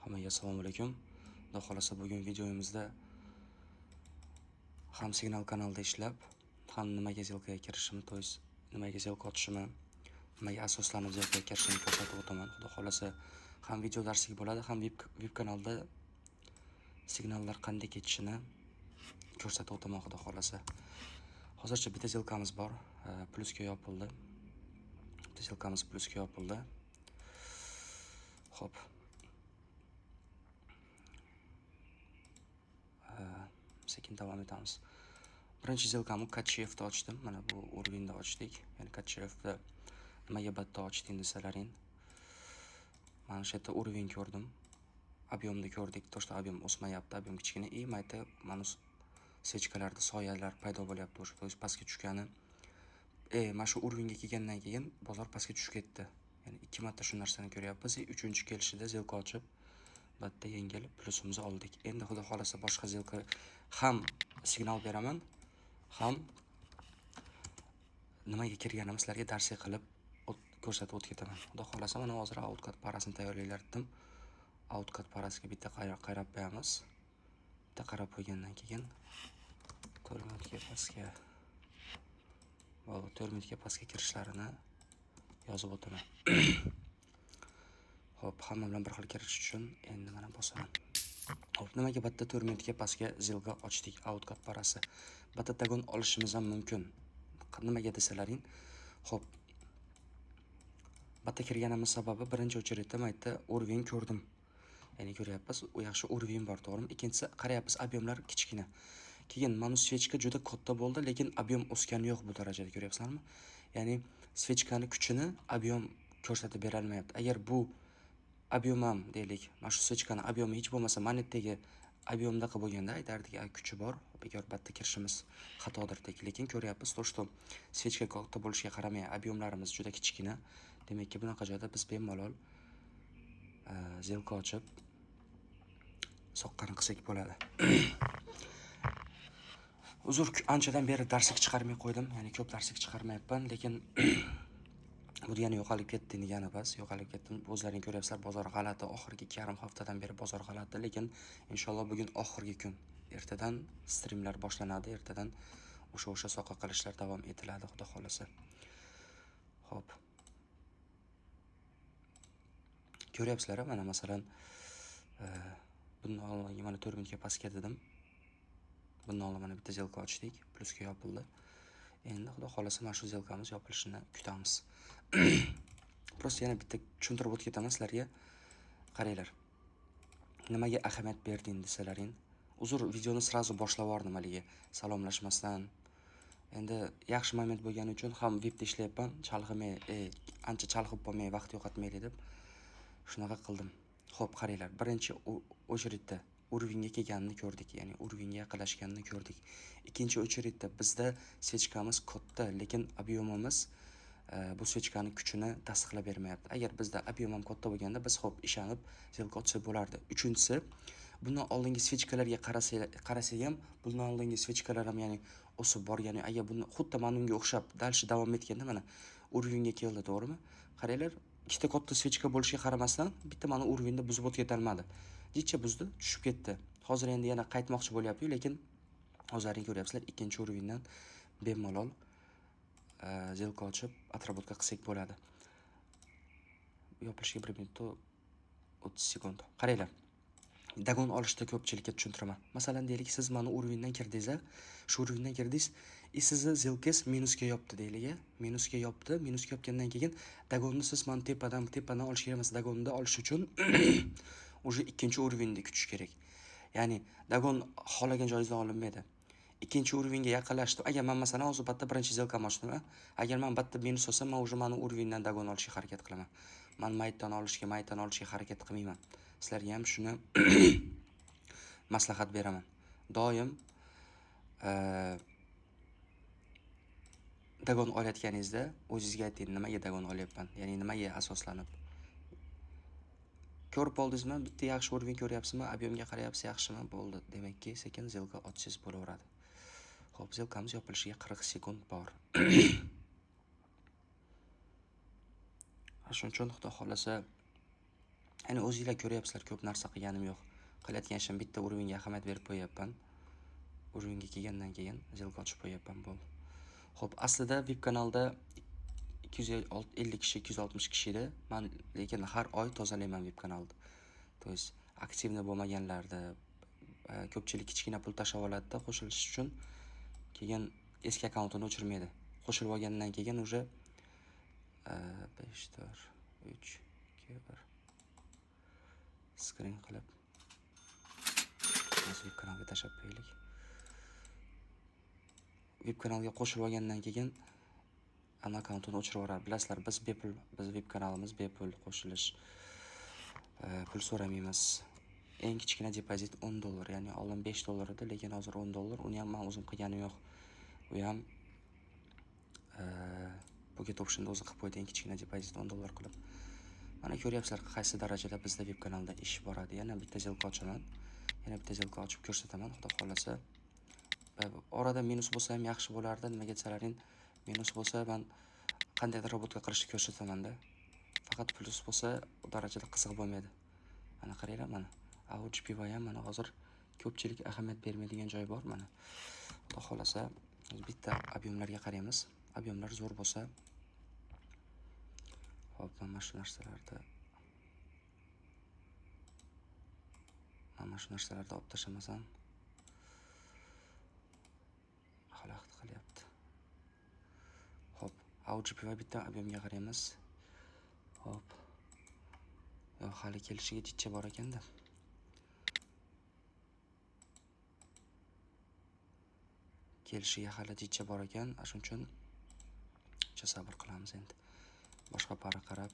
Hammaga assalomu alaykum. Xudo xolasa bugun videomizda ham Signal kanalida ishlab, ham nimaga zilkaga kirishim, to есть nimaga zilka otishimni, nimaga asoslanib zilkaga kirishimni ko'rsatib o'taman. Xudo xolasa ham video darslik bo'ladi, ham veb kanalda signallar qanday ketishini ko'rsatib o'taman xudo xolasa. Hozircha bitta zilkamiz bor, plusga yopildi. Bitta zilkamiz plusga yopildi. Xo'p. Sekin davom etamiz. Birinchi zilkamni Katchevda ochdim. Mana bu urovingda ochdik. Ya'ni Katchevda nimaga batda ochding desalaring. Mana shu yerda uroving ko'rdim. Объемni ko'rdik. To, что объем o'smayapti, объем kichkina. Mayda mana svechkalarda soyalar paydo bo'lyapti. O'sha to есть pastga tushgani. Mana shu urovingga kelgandan keyin bozor pastga tushib ketdi. Ya'ni 2 marta shu narsani ko'ryapmiz. 3-chi kelishida zilka ochib batda yengil plusimizni oldik. Endi xudo xolasa boshqa zilka ham signal beraman, ham nimaga kirganimni sizlarga darslik qilib ko'rsatib o'tib ketaman. Xudo xolasa mana hozir outcut parasini tayyorlaylar dedim. Outcut parasiga bitta qarab qo'yamiz. Bitta qarab qo'ygandan keyin 4 minutga pastga va 4 minutga pastga kirishlarini yozib o'taman. Xo'p, hamma bilan bir xil kirish uchun endi mana bosaman. Xo'p, nimaga batda 4 minutga pastga zilka ochdik outcut parasi. Batda dagon olishimiz ham mumkin. Nimaga desalaring, xo'p. Batda kirganimiz sababi birinchi o'chiritda mayda uroving ko'rdim. Ya'ni ko'ryapsiz, u yaxshi uroving bor, to'g'rimi? Ikkinchisi, qarayapsiz, ob'yomlar kichkina. Keyin mana svechka juda katta bo'ldi, lekin ob'yom o'sgani yo'q bu darajada, ko'ryapsizlarmi? Ya'ni svechkani kuchini ob'yom ko'rsatib bera olmayapti. Agar bu ob'yom ham deylik, mana shu svechkani ob'yomi hech bo'lmasa monetdagi ob'yomdaqa bo'lganda aytardik, kuchi bor, bekor batda kirishimiz xatodir dek. Lekin ko'ryapsiz, to, что svechka katta bo'lishiga qaramay ob'yomlarimiz juda kichkina. Demakki, bunaqa joyda biz bemalol zilka ochib soqqani qilsak bo'ladi. Uzr, anchadan beri darslik chiqarmay qo'ydim. Ya'ni ko'p darslik chiqarmayapman, lekin bu degani yo'qolib ketdi degani emas, yo'qolib ketdim. O'zlaring ko'ryapsizlar, bozor g'alati. Oxirgi 2,5 haftadan beri bozor g'alati, lekin inshaalloh bugun oxirgi kun. Ertadan streamlar boshlanadi, ertadan o'sha soqqa qilishlar davom etiladi, xudo xolasa. Xo'p. Ko'ryapsizlar, mana masalan, bundan oldin mana 4 minutga pastga dedim. Bundan oldin mana bitta zilka ochdik, plusga yopildi. Endi xudo xolasa mana shu zilkamiz yopilishini kutamiz. Prosta yana bitta tushuntirib o'tib ketaman sizlarga. Qaranglar. Nimaga ahamiyat berding desalaring. Uzr, videoni srazu boshlab yubordim haligi salomlashmasdan. Endi yaxshi moment bo'lgani uchun ham vebda ishlayapman, chalg'imay, ancha chalg'ib bo'lmay, vaqt yo'qotmaylik deb shunaqa qildim. Xo'p, qaranglar. Birinchi o'chiritda urovingga kelganini ko'rdik, ya'ni urovingga yaqinlashganini ko'rdik. Ikkinchi o'chiritda bizda svechkamiz katta, lekin ob'yomimiz bu svechkani kuchini tasdiqlab bermayapti. Agar bizda ob'yom ham katta bo'lganda biz xo'p ishonib zilka otsak bo'lardi. Uchinchisi, bundan oldingi svechkalarga qarasak ham, bundan oldingi svechkalar ham ya'ni o'sib borgani, agar buni xuddi mana unga o'xshab dalshi davom etganda mana urovingga keldi, to'g'rimi? Qaranglar, ikkita katta svechka bo'lishiga qaramasdan bitta mana urovingda buzib o'tib ketolmadi. Jicha buzdi, tushib ketdi. Hozir endi yana qaytmoqchi bo'lyapti, lekin hozirning ko'ryapsizlar, ikkinchi urovingdan bemalol zilka ochib atrobotga qilsak bo'ladi. Yopilishiga 1 minut 30 sekund. Qaranglar. Dagon olishda ko'pchilikka tushuntiraman. Masalan, deylik, siz mana urovingdan kirdingiz, shu urovingdan kirdingiz, sizni zilkangiz minusga yopdi deylik, minusga yopdi, minusga yopgandan keyin dagonni siz mana tepadan olish kerak emas, dagonni olish uchun o'sha ikkinchi urovingni kutish kerak. Ya'ni dagon xolagan joyingizdan olinmaydi. Ikkinchi urovingga yaqinlashdim. Agar men masalan hozir batda birinchi zilkam ochdim, agar men batda minus olsam, men o'sha mana urovingdan dagon olishga harakat qilaman. Men maytdan olishga harakat qilmayman. Sizlarga ham shuni maslahat beraman. Doim dagon olayotganingizda o'zingizga ayting, nimaga dagon olyapman? Ya'ni nimaga asoslanib? Ko'rib oldingizmi? Bitta yaxshi uroving ko'ryapsizmi? Ob'yomga qarayapsiz, yaxshimi? Bo'ldi. Demakki, sekin zilka ochsangiz bo'laveradi. Xo'p, zilkamiz yopilishiga 40 sekund bor. Shuning uchun xudo xolasa Ya'ni o'zingizlar ko'ryapsizlar, ko'p narsa qilganim yo'q. Qilayotgan ishim bitta urovingga ahamiyat berib qo'yapman. Urovingga kelgandan keyin zilka ochib qo'yapman bo'ldi. Xo'p, aslida VIP kanalda 250 kishi, 260 kishi edi. Men lekin har oy tozalayman VIP kanalni. To есть aktivni bo'lmaganlarda ko'pchilik kichkina pul tashlab oladida qo'shilish uchun, keyin eski akkauntini o'chirmaydi. Qo'shilib olgandan keyin уже 5 4 3 2 1 screen qilib VIP kanalga tashlab qo'yaylik. VIP kanalga qo'shilib olgandan keyin ana akkauntini o'chirib yuboradi. Bilasizlar, biz bepul, biz VIP kanalimiz bepul qo'shilish, pul so'ramaymiz. Eng kichkina depozit $10, ya'ni oldin $5 edi, lekin hozir $10. Uni ham men o'zim qilganim yo'q. U ham Pocket Option'da o'zi qilib qo'ydi, eng kichkina depozit $10 qilib. Mana ko'ryapsizlar qaysi darajada bizda VIP kanalda ish boradi. Yana bitta zilka ochaman. Yana bitta zilka ochib ko'rsataman, xudo xolasa. Orada minus bo'lsa ham yaxshi bo'lardi. Nimaga desalaring, minus bo'lsa men qandaydir robotga qilishni ko'rsataman-da. Faqat plus bo'lsa u darajada qiziq bo'lmaydi. Mana qaranglar, mana AUGPV ham mana hozir ko'pchilik ahamiyat bermaydigan joy bor mana. Xudo xolasa bitta ob'yemlarga qaraymiz. Ob'yemlar zo'r bo'lsa, hop, mana shu narsalarda olib tashlamasam xalaqit qilyapti. Hop, AUGPV bitta ob'yemga qaraymiz. Hop. Yo'q, hali kelishiga jicha bor ekanda. Kelishiga hali jicha bor ekan, shuning uchun sabr qilamiz endi. Boshqa para qarab,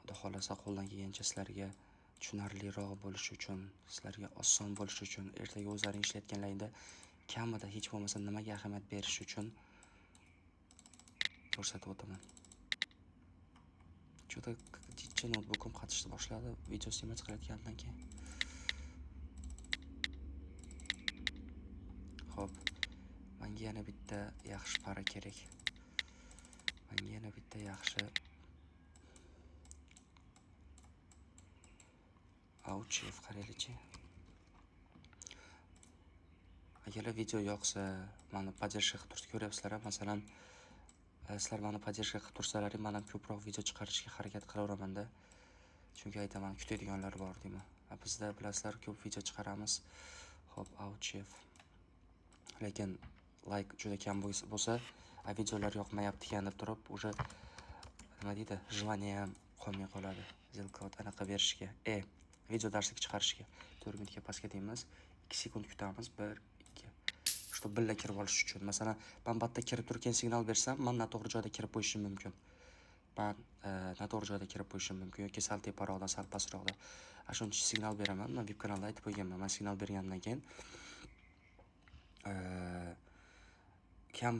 xudo xolasa qo'ldan kelgancha sizlarga tushunarliroq bo'lishi uchun, sizlarga oson bo'lishi uchun, ertaga o'zlaring ishlayotganlaringda kamida hech bo'lmasa nimaga ahamiyat berish uchun ko'rsatib o'taman. Juda jicha notebookim qatishni boshladi, video stream qilayotgandan keyin. Xo'p, menga yana bitta yaxshi para kerak. Menga yana bitta yaxshi AUGPV qaraylik-chi. Agar video yoqsa, meni podдержка qilib turib ko'ryapsizlar, masalan, sizlar meni podдержка qilib tursalaring, men ham ko'proq video chiqarishga harakat qilaveraman-da. Chunki aytaman, kutadiganlar bor deyman. Bizda bilasizlar, ko'p video chiqaramiz. Hop, AUGPV. Lekin like juda kam bo'lsa, videolar yoqmayapti ekan deb turib, уже nima deydi, желание ham qolmay qoladi. Zilka anaqa berishga, video darslik chiqarishga. 4 minutga pastga deymiz, 2 sekund kutamiz, 1 2. Что billa kirib olish uchun. Masalan, men batda kirib turgan signal bersam, men noto'g'ri joyda kirib qo'yishim mumkin. Men noto'g'ri joyda kirib qo'yishim mumkin yoki sal teparoqda, sal pastroqda. Shuncha signal beraman. Men VIP kanalda aytib qo'yganman. Men signal bergandan keyin kam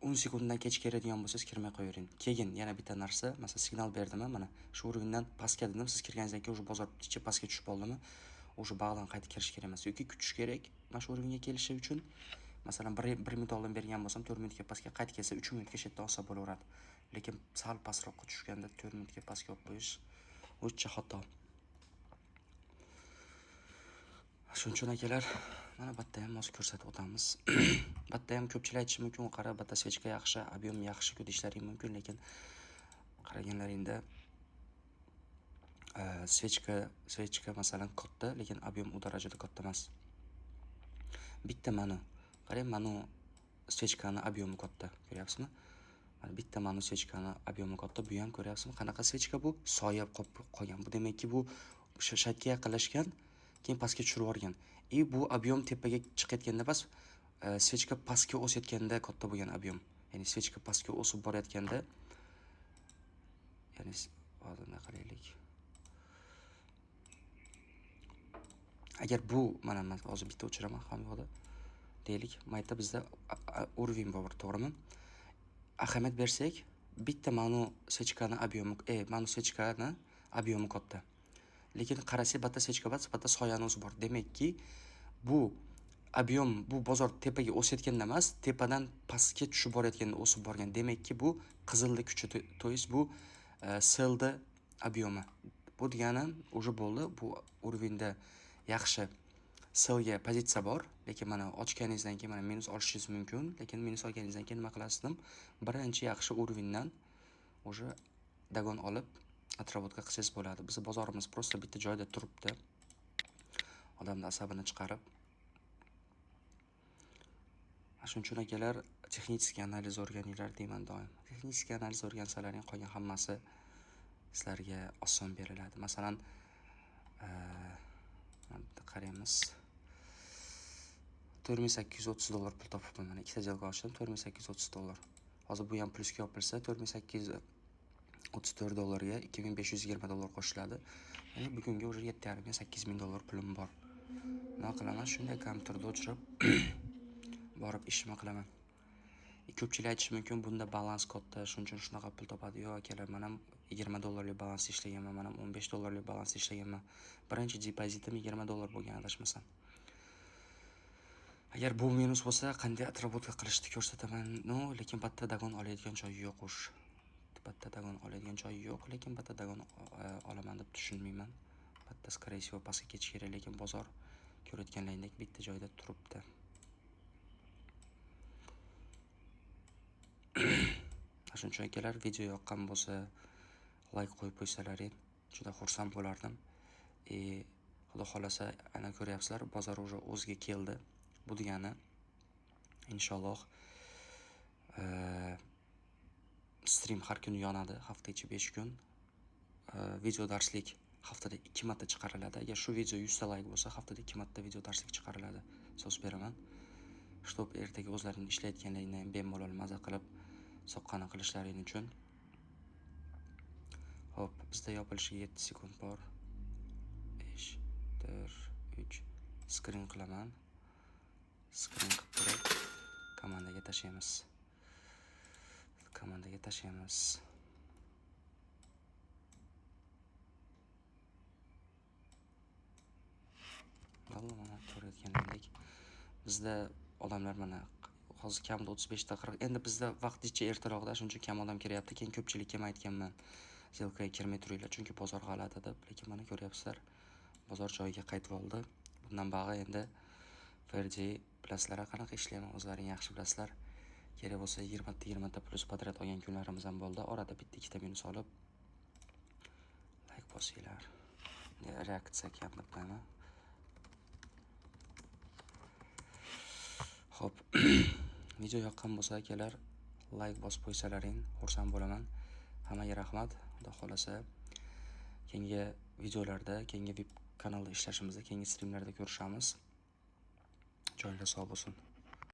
10 sekunddan kech kiradigan bo'lsangiz kirmay qo'yavering. Keyin yana bitta narsa, masalan, signal berdim, mana shu urovingdan pastga dedim, siz kirganingizdan keyin o'sha bozor ichi pastga tushib qoldimi, o'sha bag'dan qaytib kirish kerak emas yoki kutish kerak. Mana shu urovingga kelishi uchun, masalan, 1 minut oldin bergan bo'lsam, 4 minutga pastga qaytib kelsa, 3 minutga shetda olsa bo'laveradi. Lekin sal pastroqqa tushganda 4 minutga pastga olib qo'yish o'zicha xato. Shuning uchun akalar, mana batta ham hozir ko'rsatib o'tamiz. Batta ham ko'pchilik aytishi mumkin, qara, batta svechka yaxshi, ob'yem yaxshi-ku deyishlaring mumkin, lekin qaraganlaringda svechka masalan katta, lekin ob'yem u darajada katta emas. Bitta mana, qarang, mana svechkani ob'yemi katta, ko'ryapsizmi? Mana bitta mana svechkani ob'yemi katta, bu ham ko'ryapsizmi? Qanaqa svechka bu? Soya qolgan. Bu demakki bu shaytga yaqinlashgan, keyin pastga tushirib yuborgan. Bu ob'yem tepaga chiqayotganda emas, svechka pastga o'sayotganda katta bo'lgan ob'yem. Ya'ni svechka pastga o'sib borayotganda, ya'ni hozirda qaraylik. Agar bu mana men hozir bitta o'chiraman ham yo'qda. Deylik, mayda bizda uroving bor, to'g'rimi? Ahamiyat bersak, bitta mana svechkani ob'yemi, mana svechkani ob'yemi katta. Lekin qarasak, batta svechka bor, batta soyani o'zi bor. Demakki, bu ob'yem bu bozor tepaga o'sayotganda emas, tepadan pastga tushib borayotganda o'sib borgan. Demakki, bu qizilda kuchi, to есть bu selda ob'yemi. Bu Bu degani уже bo'ldi. Bu уровеньda yaxshi sellga pozitsiya bor, lekin mana ochganingizdan keyin mana minus olishingiz mumkin, lekin minus olganingizdan keyin nima qilasizdim? Birinchi yaxshi уровеньdan уже dagon olib отработка qilsangiz bo'ladi. Biz bozorimiz просто bitta joyda turibdi. Odamning asabini chiqarib. Shuning uchun akalar texnik analiz o'rganinglar deyman doim. Texnik analiz o'rgansalaring qolgan hammasi sizlarga oson beriladi. Masalan, qaraymiz. $4830 pul topibman. Mana ikkita jalga ochdim, $4830. Hozir bu ham plusga yopilsa, $4834 ga $2520 qo'shiladi. Ya'ni bugunga уже $7,500-8,000 pulim bor. Nima qilaman? Shunday kompyuterda o'chirib borib ishimni qilaman. Ko'pchilik aytishi mumkin, bunda balans katta, shuning uchun shunaqa pul topadi. Yo'q akalar, men ham $20 balans ishlaganman, men ham $15 balans ishlaganman. Birinchi depozitim $20 bo'lgan adashmasam. Agar bu minus bo'lsa, qanday отработка qilishni ko'rsataman. No, lekin bitta dagon oladigan joyi yo'q o'sh. Bitta dagon oladigan joyi yo'q, lekin bitta dagon olaman deb tushunmayman. Bitta скорее всего pastga ketish kerak, lekin bozor ko'rayotganlaringdek bitta joyda turibdi. Shuning uchun akalar, video yoqqan bo'lsa, like qo'yib qo'ysalaring, juda xursand bo'lardim. Xudo xolasa, ana ko'ryapsizlar, bozor уже o'ziga keldi. Bu degani inshaalloh stream har kuni yonadi, hafta ichi 5 kun. Video darslik haftada 2 marta chiqariladi. Agar shu video 100 ta like bo'lsa, haftada 2 marta video darslik chiqariladi. So'z beraman. Shtop ertaga o'zlaring ishlayotganlaringni ham bemalol maza qilib soqqani qilishlaring uchun. Hop, bizda yopilishiga 7 sekund bor. 5, 4, 3 screen qilaman. Screen qilib turib komandaga tashlaymiz. Komandaga tashlaymiz. Valloh mana ko'rayotganingdek bizda odamlar mana hozir kamida 35 ta 40. Endi bizda vaqtincha ertaroqda, shuning uchun kam odam kiryapti. Keyin ko'pchilikka ham aytganman, zelkaga kirmay turinglar, chunki bozor g'alati deb. Lekin mana ko'ryapsizlar, bozor joyiga qaytib oldi. Bundan bag'i endi Ferdi pluslar qanaqa ishlayman, o'zlaring yaxshi bilasizlar. Kerak bo'lsa 20 ta plus podrat olgan kunlarimiz ham bo'ldi. Orada bitta ikkita minus olib like bosinglar. Reaksiya kam deb qo'yaman. Hop. Video yoqqan bo'lsa akalar, like bosib qo'ysalaring, xursand bo'laman. Hammaga rahmat. Xudo xolasa, keyingi videolarda, keyingi kanalda ishlashimizda, keyingi streamlarda ko'rishamiz. Joyingiz sog' bo'lsin.